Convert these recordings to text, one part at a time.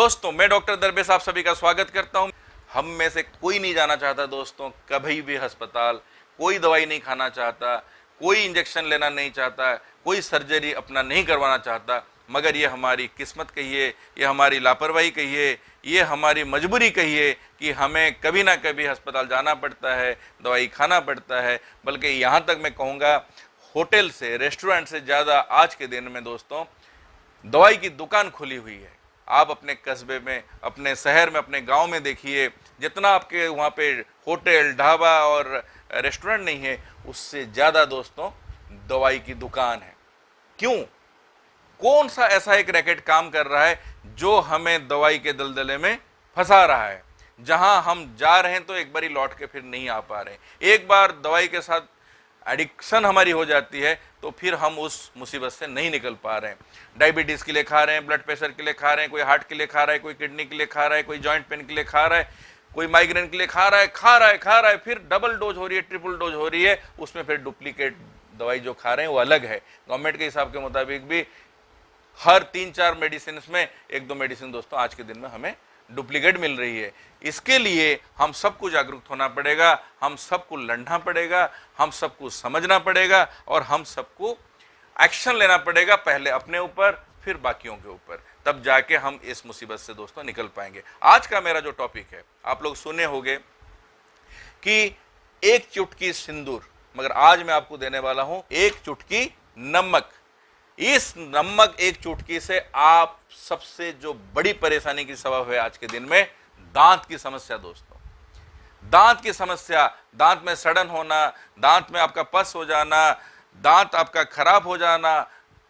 दोस्तों, मैं डॉक्टर दरवेश आप सभी का स्वागत करता हूं। हम में से कोई नहीं जाना चाहता दोस्तों कभी भी अस्पताल, कोई दवाई नहीं खाना चाहता, कोई इंजेक्शन लेना नहीं चाहता, कोई सर्जरी अपना नहीं करवाना चाहता, मगर ये हमारी किस्मत कहिए, ये हमारी लापरवाही कहिए, ये हमारी मजबूरी कहिए कि हमें कभी ना कभी अस्पताल जाना पड़ता है, दवाई खाना पड़ता है। बल्कि यहाँ तक मैं कहूँगा होटल से, रेस्टोरेंट से ज़्यादा आज के दिन में दोस्तों दवाई की दुकान खुली हुई है। आप अपने कस्बे में, अपने शहर में, अपने गांव में देखिए, जितना आपके वहाँ पे होटल, ढाबा और रेस्टोरेंट नहीं है, उससे ज़्यादा दोस्तों दवाई की दुकान है। क्यों? कौन सा ऐसा एक रैकेट काम कर रहा है जो हमें दवाई के दलदले में फंसा रहा है? जहां हम जा रहे हैं तो एक बार ही लौट के फिर नहीं आ पा रहे हैं। एक बार दवाई के साथ एडिक्शन हमारी हो जाती है तो फिर हम उस मुसीबत से नहीं निकल पा रहे हैं। डायबिटीज़ के लिए खा रहे हैं, ब्लड प्रेशर के लिए खा रहे हैं, कोई हार्ट के लिए खा रहा है, कोई किडनी के लिए खा रहा है, कोई जॉइंट पेन के लिए खा रहा है, कोई माइग्रेन के लिए खा रहा है, फिर डबल डोज हो रही है, ट्रिपल डोज हो रही है। उसमें फिर डुप्लीकेट दवाई जो खा रहे हैं वो अलग है। गवर्नमेंट के हिसाब के मुताबिक भी हर 3-4 मेडिसिन में 1-2 मेडिसिन दोस्तों आज के दिन में हमें डुप्लीकेट मिल रही है। इसके लिए हम सबको जागरूक होना पड़ेगा, हम सबको लड़ना पड़ेगा, हम सबको समझना पड़ेगा और हम सबको एक्शन लेना पड़ेगा, पहले अपने ऊपर फिर बाकियों के ऊपर। तब जाके हम इस मुसीबत से दोस्तों निकल पाएंगे। आज का मेरा जो टॉपिक है, आप लोग सुने होंगे कि एक चुटकी सिंदूर, मगर आज मैं आपको देने वाला हूं एक चुटकी नमक। इस नमक एक चुटकी से आप सबसे जो बड़ी परेशानी की सबब है आज के दिन में, दांत की समस्या दोस्तों। दांत की समस्या, दांत में सड़न होना, दांत में आपका पस हो जाना, दांत आपका खराब हो जाना,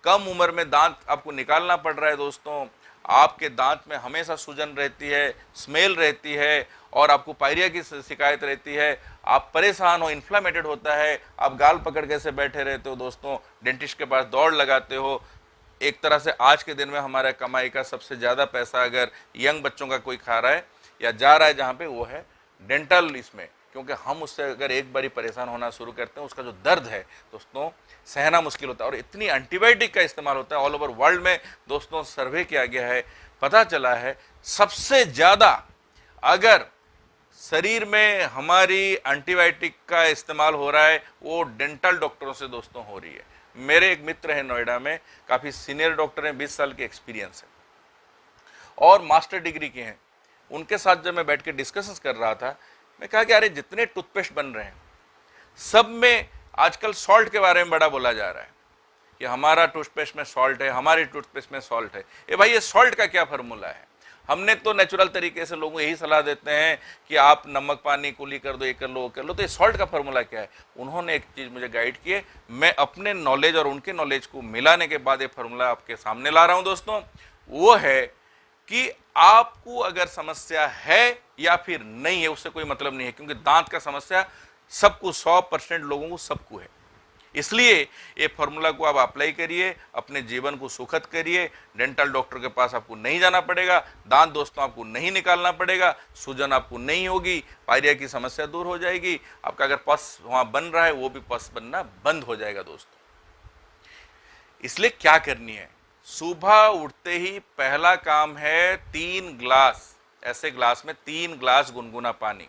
कम उम्र में दांत आपको निकालना पड़ रहा है दोस्तों, आपके दांत में हमेशा सूजन रहती है, स्मेल रहती है और आपको पायरिया की शिकायत रहती है, आप परेशान हो, इन्फ्लामेटेड होता है, आप गाल पकड़ के से बैठे रहते हो दोस्तों, डेंटिस्ट के पास दौड़ लगाते हो। एक तरह से आज के दिन में हमारा कमाई का सबसे ज़्यादा पैसा अगर यंग बच्चों का कोई खा रहा है या जा रहा है जहाँ पे, वो है डेंटल इसमें। क्योंकि हम उससे अगर एक बारी परेशान होना शुरू करते हैं, उसका जो दर्द है दोस्तों सहना मुश्किल होता है और इतनी एंटीबायोटिक का इस्तेमाल होता है। ऑल ओवर वर्ल्ड में दोस्तों सर्वे किया गया है, पता चला है सबसे ज़्यादा अगर शरीर में हमारी एंटीबायोटिक का इस्तेमाल हो रहा है वो डेंटल डॉक्टरों से दोस्तों हो रही है। मेरे एक मित्र हैं नोएडा में, काफ़ी सीनियर डॉक्टर हैं, 20 साल की एक्सपीरियंस है और मास्टर डिग्री के हैं। उनके साथ जब मैं बैठ के डिस्कशंस कर रहा था, मैं कहा कि अरे जितने टूथपेस्ट बन रहे हैं सब में आजकल सॉल्ट के बारे में बड़ा बोला जा रहा है कि हमारा टूथपेस्ट में सॉल्ट है, हमारी टूथपेस्ट में सॉल्ट है। ये भाई, ये सॉल्ट का क्या फार्मूला है? हमने तो नेचुरल तरीके से लोगों को यही सलाह देते हैं कि आप नमक पानी कुली कर दो, ये कर लो, वो कर लो। तो ये सॉल्ट का फार्मूला क्या है? उन्होंने एक चीज़ मुझे गाइड की है, मैं अपने नॉलेज और उनके नॉलेज को मिलाने के बाद ये फार्मूला आपके सामने ला रहा हूँ दोस्तों। वो है कि आपको अगर समस्या है या फिर नहीं है उससे कोई मतलब नहीं है, क्योंकि दांत का समस्या सबको, 100% लोगों को सबको है। इसलिए ये फॉर्मूला को आप अप्लाई करिए, अपने जीवन को सुखद करिए। डेंटल डॉक्टर के पास आपको नहीं जाना पड़ेगा, दांत दोस्तों आपको नहीं निकालना पड़ेगा, सूजन आपको नहीं होगी, पायरिया की समस्या दूर हो जाएगी, आपका अगर पस वहाँ बन रहा है वो भी पस बनना बंद हो जाएगा दोस्तों। इसलिए क्या करनी है? सुबह उठते ही पहला काम है 3 ग्लास, ऐसे ग्लास में 3 ग्लास गुनगुना पानी,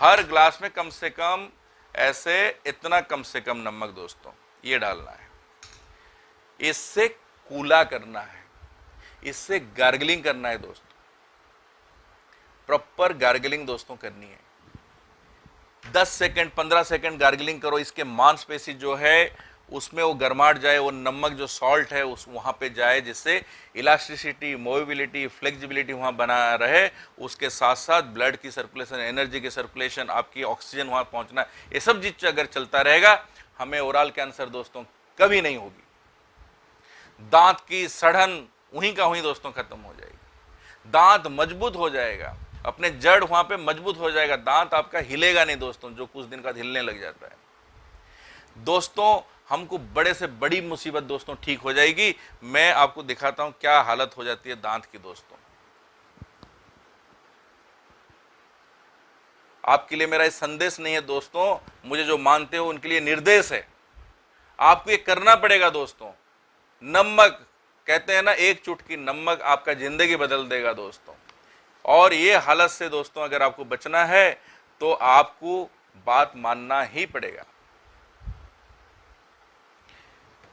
हर ग्लास में कम से कम ऐसे इतना कम से कम नमक दोस्तों ये डालना है। इससे कूला करना है, इससे गार्गलिंग करना है दोस्तों, प्रॉपर गार्गलिंग दोस्तों करनी है। 10 सेकंड 15 सेकंड गार्गलिंग करो, इसके मांसपेशी जो है उसमें वो गर्माहट जाए, वो नमक जो सॉल्ट है उस वहाँ पे जाए, जिससे इलास्टिसिटी, मोबिलिटी, फ्लेक्सिबिलिटी वहाँ बना रहे। उसके साथ साथ ब्लड की सर्कुलेशन, एनर्जी की सर्कुलेशन, आपकी ऑक्सीजन वहाँ पहुँचना, ये सब चीज अगर चलता रहेगा हमें ओरल कैंसर दोस्तों कभी नहीं होगी। दांत की सड़न वहीं का वहीं दोस्तों खत्म हो जाएगी, दांत मजबूत हो जाएगा, अपने जड़ वहाँ पे मजबूत हो जाएगा, दांत आपका हिलेगा नहीं दोस्तों, जो कुछ दिन का हिलने लग जाता है दोस्तों। हमको बड़े से बड़ी मुसीबत दोस्तों ठीक हो जाएगी। मैं आपको दिखाता हूं क्या हालत हो जाती है दांत की दोस्तों। आपके लिए मेरा ये संदेश नहीं है दोस्तों, मुझे जो मानते हो उनके लिए निर्देश है। आपको ये करना पड़ेगा दोस्तों। नमक कहते हैं ना, एक चुटकी नमक आपका जिंदगी बदल देगा दोस्तों। और ये हालत से दोस्तों अगर आपको बचना है तो आपको बात मानना ही पड़ेगा।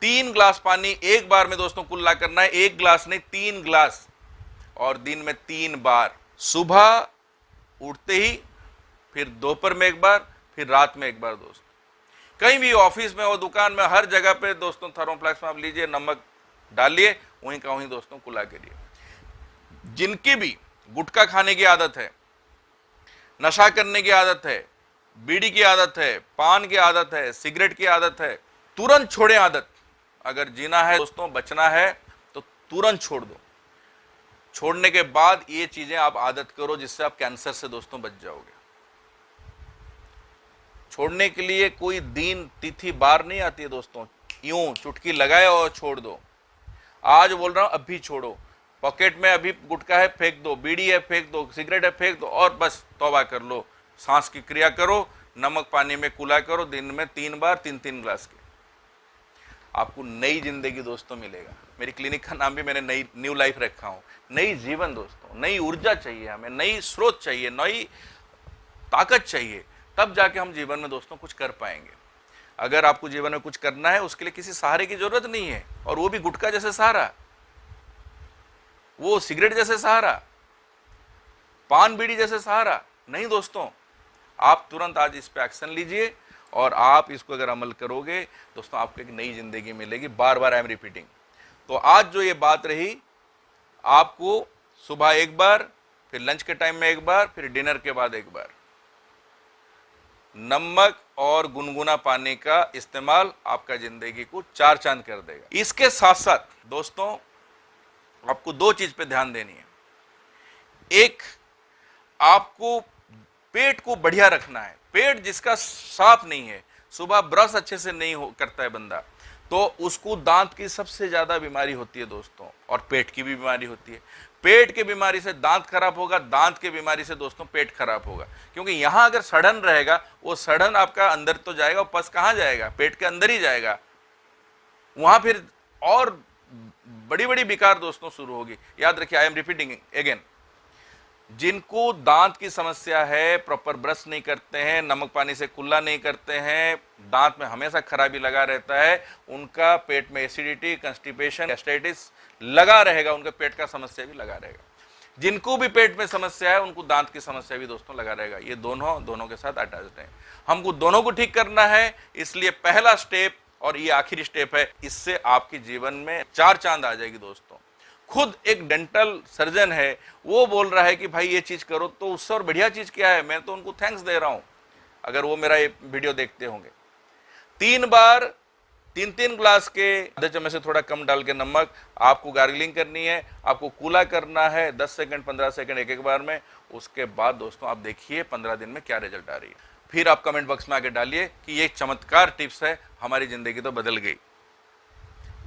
3 ग्लास पानी एक बार में दोस्तों कुल्ला करना है, 1 ग्लास नहीं 3 ग्लास, और दिन में 3 बार, सुबह उठते ही, फिर दोपहर में एक बार, फिर रात में एक बार दोस्तों। कहीं भी ऑफिस में और दुकान में हर जगह पे दोस्तों थर्मोफ्लास्क में आप लीजिए, नमक डालिए, वहीं का वहीं दोस्तों कुल्ला करिए। जिनकी भी गुटखा खाने की आदत है, नशा करने की आदत है, बीड़ी की आदत है, पान की आदत है, सिगरेट की आदत है, तुरंत छोड़ें आदत। अगर जीना है दोस्तों, बचना है तो तुरंत छोड़ दो। छोड़ने के बाद ये चीजें आप आदत करो जिससे आप कैंसर से दोस्तों बच जाओगे। छोड़ने के लिए कोई दिन तिथि बार नहीं आती है दोस्तों, यूं चुटकी लगाए और छोड़ दो। आज बोल रहा हूं अभी छोड़ो, पॉकेट में अभी गुटखा है फेंक दो, बीड़ी है फेंक दो, सिगरेट है फेंक दो, और बस तौबा कर लो। सांस की क्रिया करो, नमक पानी में कुला करो, दिन में 3 बार 3-3 ग्लास के। आपको नई जिंदगी दोस्तों मिलेगा। मेरी क्लिनिक का नाम भी मैंने न्यू लाइफ रखा हूं। नई जीवन दोस्तों, नई ऊर्जा चाहिए हमें, नई स्रोत चाहिए, नई ताकत चाहिए, तब जाके हम जीवन में दोस्तों कुछ कर पाएंगे। अगर आपको जीवन में कुछ करना है, उसके लिए किसी सहारे की जरूरत नहीं है, और वो भी गुटखा जैसे सहारा, वो सिगरेट जैसे सहारा, पान बीड़ी जैसे सहारा नहीं दोस्तों। आप तुरंत आज इस पे एक्शन लीजिए, और आप इसको अगर अमल करोगे दोस्तों, आपको एक नई जिंदगी मिलेगी। बार बार आई एम रिपीटिंग। तो आज जो ये बात रही, आपको सुबह एक बार, फिर लंच के टाइम में एक बार, फिर डिनर के बाद एक बार नमक और गुनगुना पानी का इस्तेमाल आपका जिंदगी को 4 चांद कर देगा। इसके साथ साथ दोस्तों आपको 2 चीज पे ध्यान देनी है। एक, आपको पेट को बढ़िया रखना है। पेट जिसका साफ नहीं है, सुबह ब्रश अच्छे से नहीं करता है बंदा, तो उसको दांत की सबसे ज्यादा बीमारी होती है दोस्तों, और पेट की भी बीमारी होती है। पेट की बीमारी से दांत खराब होगा, दांत की बीमारी से दोस्तों पेट खराब होगा, क्योंकि यहां अगर सड़न रहेगा, वो सड़न आपका अंदर तो जाएगा, वो पस कहां जाएगा? पेट के अंदर ही जाएगा। वहां फिर और बड़ी बड़ी विकार दोस्तों शुरू होगी। याद रखिए, आई एम रिपीटिंग अगेन, जिनको दांत की समस्या है, प्रॉपर ब्रश नहीं करते हैं, नमक पानी से कुल्ला नहीं करते हैं, दांत में हमेशा खराबी लगा रहता है, उनका पेट में एसिडिटी, कंस्टिपेशन, गैस्ट्राइटिस लगा रहेगा, उनका पेट का समस्या भी लगा रहेगा। जिनको भी पेट में समस्या है, उनको दांत की समस्या भी दोस्तों लगा रहेगा। ये दोनों के साथ अटैच्ड है। हमको दोनों को ठीक करना है, इसलिए पहला स्टेप और ये आखिरी स्टेप है, इससे आपके जीवन में 4 चांद आ जाएगी दोस्तों। खुद एक डेंटल सर्जन है, वो बोल रहा है कि भाई ये चीज करो, तो उससे और बढ़िया चीज क्या है? मैं तो उनको थैंक्स दे रहा हूं, अगर वो मेरा ये वीडियो देखते होंगे। 3 बार 3-3 ग्लास के आधे चम्मच से थोड़ा कम डाल के नमक आपको गार्गलिंग करनी है, आपको कूला करना है 10 सेकंड 15 सेकंड एक बार में। उसके बाद दोस्तों आप देखिए 15 दिन में क्या रिजल्ट आ रही है। फिर आप कमेंट बॉक्स में आके डालिए कि ये चमत्कार टिप्स है, हमारी जिंदगी तो बदल गई।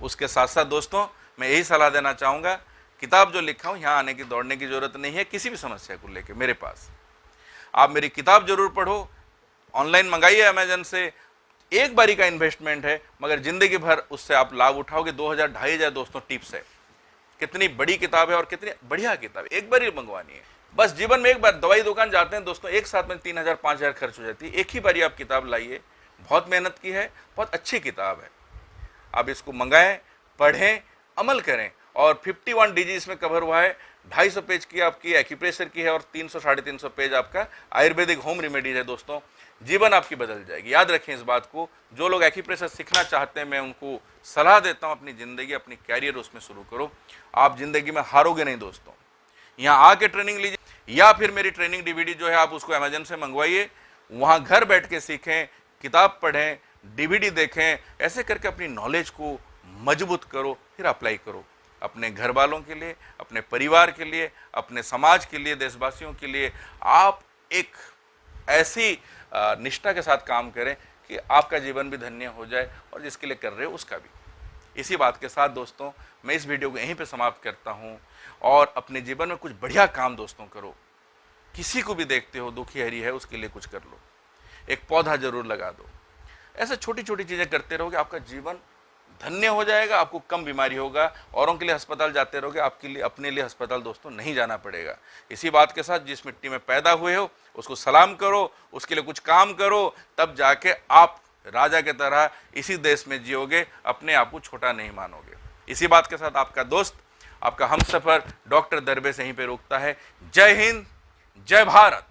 उसके साथ साथ दोस्तों मैं यही सलाह देना चाहूंगा, किताब जो लिखा हूं, यहां आने की दौड़ने की जरूरत नहीं है। किसी भी समस्या को लेकर मेरे पास आप मेरी किताब जरूर पढ़ो, ऑनलाइन मंगाइए अमेजन से। एक बारी का इन्वेस्टमेंट है, मगर जिंदगी भर उससे आप लाभ उठाओगे। 2000-2500 दोस्तों टिप्स है। कितनी बड़ी किताब है और कितनी बढ़िया किताब है, एक बार ही मंगवानी है बस। जीवन में एक बार दवाई दुकान जाते हैं दोस्तों, एक साथ में 3000-5000 खर्च हो जाती है। एक ही बारी आप किताब लाइए, बहुत मेहनत की है, बहुत अच्छी किताब है। आप इसको मंगाएं, पढ़ें, अमल करें। और 51 डिजीज इसमें कवर हुआ है। 250 पेज की आपकी एक्यूप्रेशर की है, और 300-350 पेज आपका आयुर्वेदिक होम रेमेडीज है दोस्तों। जीवन आपकी बदल जाएगी, याद रखें इस बात को। जो लोग एक्यूप्रेशर सीखना चाहते हैं, मैं उनको सलाह देता हूं, अपनी जिंदगी, अपनी कैरियर उसमें शुरू करो। आप जिंदगी में हारोगे नहीं दोस्तों। यहाँ आके ट्रेनिंग लीजिए, या फिर मेरी ट्रेनिंग डीवीडी जो है आप उसको अमेजन से मंगवाइए, वहां घर बैठ के सीखें, किताब पढ़ें, डीवीडी देखें। ऐसे करके अपनी नॉलेज को मजबूत करो, फिर अप्लाई करो अपने घर वालों के लिए, अपने परिवार के लिए, अपने समाज के लिए, देशवासियों के लिए। आप एक ऐसी निष्ठा के साथ काम करें कि आपका जीवन भी धन्य हो जाए, और जिसके लिए कर रहे हो उसका भी। इसी बात के साथ दोस्तों मैं इस वीडियो को यहीं पे समाप्त करता हूं। और अपने जीवन में कुछ बढ़िया काम दोस्तों करो। किसी को भी देखते हो दुखी हरी है, उसके लिए कुछ कर लो, एक पौधा जरूर लगा दो। ऐसे छोटी छोटी चीजें करते रहोगे, आपका जीवन धन्य हो जाएगा, आपको कम बीमारी होगा, औरों के लिए अस्पताल जाते रहोगे, आपके लिए अपने लिए अस्पताल दोस्तों नहीं जाना पड़ेगा। इसी बात के साथ जिस मिट्टी में पैदा हुए हो उसको सलाम करो, उसके लिए कुछ काम करो, तब जाके आप राजा की तरह इसी देश में जियोगे, अपने आप को छोटा नहीं मानोगे। इसी बात के साथ आपका दोस्त, आपका हमसफर डॉक्टर दरवेश यहीं पे रोकता है। जय हिंद, जय भारत।